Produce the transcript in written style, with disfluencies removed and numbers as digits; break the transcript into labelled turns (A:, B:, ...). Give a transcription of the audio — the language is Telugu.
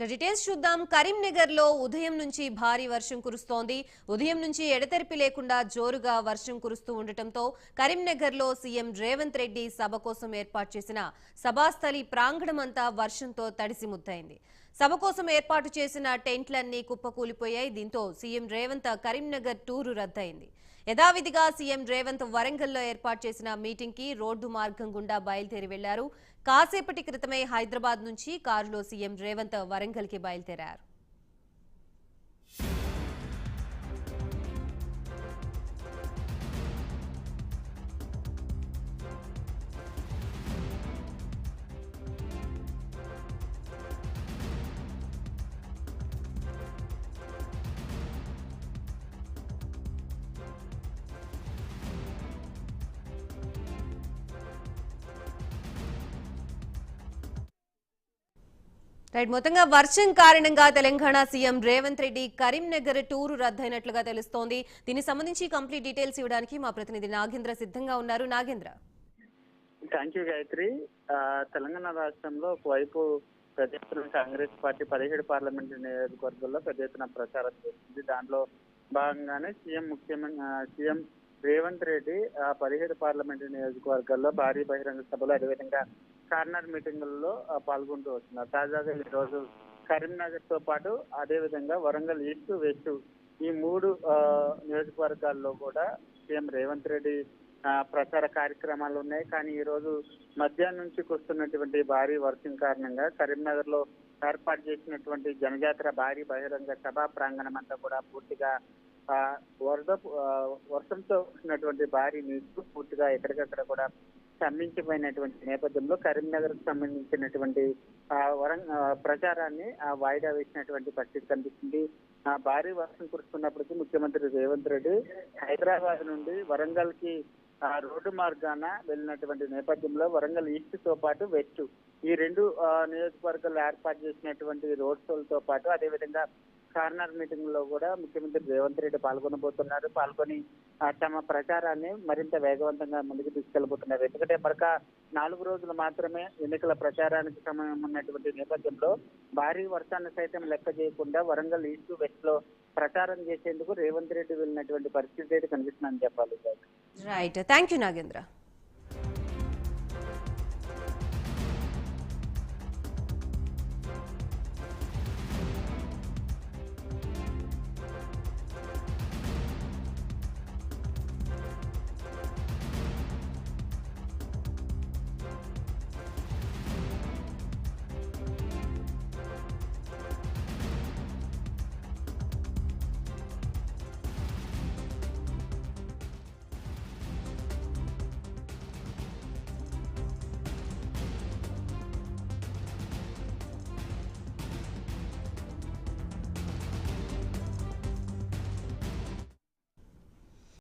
A: డీటెయిల్స్ చూద్దాం. కరీంనగర్ లో ఉదయం నుంచి భారీ వర్షం కురుస్తోంది. ఉదయం నుంచి ఎడతెరిపి లేకుండా జోరుగా వర్షం కురుస్తూ ఉండటంతో కరీంనగర్ లో సీఎం రేవంత్ రెడ్డి సభ కోసం ఏర్పాటు చేసిన సభాస్థలి ప్రాంగణమంతా వర్షంతో తడిసి ముద్దయింది. సభ కోసం ఏర్పాటు చేసిన టెంట్లన్నీ కుప్పకూలిపోయాయి. దీంతో సీఎం రేవంత్ కరీంనగర్ టూరు రద్దయింది. యథావిధిగా సీఎం రేవంత్ వరంగల్లో ఏర్పాటు చేసిన మీటింగ్ కి రోడ్డు మార్గం గుండా బయలుదేరి వెళ్లారు. కాసేపటి క్రితమే హైదరాబాద్ నుంచి కారులో సీఎం రేవంత్ వరంగల్ కి బయలుదేరారు. మొత్తంగా వర్షం కారణంగా తెలంగాణ సీఎం రేవంత్ రెడ్డి కరీంనగర్ టూరు రద్దయినట్లుగా తెలుస్తోంది. దీనికి సంబంధించి కంప్లీట్ డీటెయిల్స్ ఇవ్వడానికి మా ప్రతినిధి నాగేంద్ర సిద్ధంగా ఉన్నారు. నాగేంద్ర.
B: Thank you Gayatri. తెలంగాణ రాష్ట్రంలో ఒకవైపు పెద్ద ఎత్తున కాంగ్రెస్ పార్టీ 17 పార్లమెంటు నియోజకవర్గాల్లో పెద్ద ఎత్తున ప్రచారం చేస్తుంది. దాంట్లో భాగంగానే సీఎం రేవంత్ రెడ్డి 17 పార్లమెంటు నియోజకవర్గాల్లో భారీ బహిరంగ సభలు అదేవిధంగా కార్నర్ మీటింగుల్లో పాల్గొంటూ వస్తున్నారు. తాజాగా ఈ రోజు కరీంనగర్ తో పాటు అదేవిధంగా వరంగల్ ఈస్ట్ వెస్ట్ ఈ 3 నియోజకవర్గాల్లో కూడా సీఎం రేవంత్ రెడ్డి ప్రచార కార్యక్రమాలు ఉన్నాయి. కానీ ఈ రోజు మధ్యాహ్నం నుంచి కురుస్తున్నటువంటి భారీ వర్షం కారణంగా కరీంనగర్ లో ఏర్పాటు చేసినటువంటి జనజాతర భారీ బహిరంగ సభా ప్రాంగణం అంతా కూడా పూర్తిగా వర్షంతో వచ్చినటువంటి భారీ నీరు పూర్తిగా ఎక్కడికక్కడ కూడా స్తంభించిపోయినటువంటి నేపథ్యంలో కరీంనగర్ కు సంబంధించినటువంటి ప్రచారాన్ని వాయిదా వేసినటువంటి పరిస్థితి కనిపిస్తుంది. భారీ వర్షం కురుస్తున్నప్పటికీ ముఖ్యమంత్రి రేవంత్ రెడ్డి హైదరాబాద్ నుండి వరంగల్ కి రోడ్డు మార్గాన వెళ్ళినటువంటి నేపథ్యంలో వరంగల్ ఈస్ట్ తో పాటు వెస్ట్ ఈ 2 నియోజకవర్గాల్లో ఏర్పాటు చేసినటువంటి రోడ్ షోలతో పాటు అదేవిధంగా కార్నర్ మీటింగ్ లో కూడా ముఖ్యమంత్రి రేవంత్ రెడ్డి పాల్గొనబోతున్నారు. పాల్గొని తమ ప్రచారాన్ని మరింత వేగవంతంగా ముందుకు తీసుకెళ్లబోతున్నారు. ఎందుకంటే మరొక 4 రోజులు మాత్రమే ఎన్నికల ప్రచారానికి సమయం ఉన్నటువంటి నేపథ్యంలో భారీ వర్షాన్ని సైతం లెక్క చేయకుండా వరంగల్ ఈస్ట్ వెస్ట్ లో ప్రచారం చేసేందుకు రేవంత్ రెడ్డి వెళ్ళినటువంటి పరిస్థితి అయితే కనిపిస్తుందని చెప్పాలి.
A: Right, thank you Nagendra.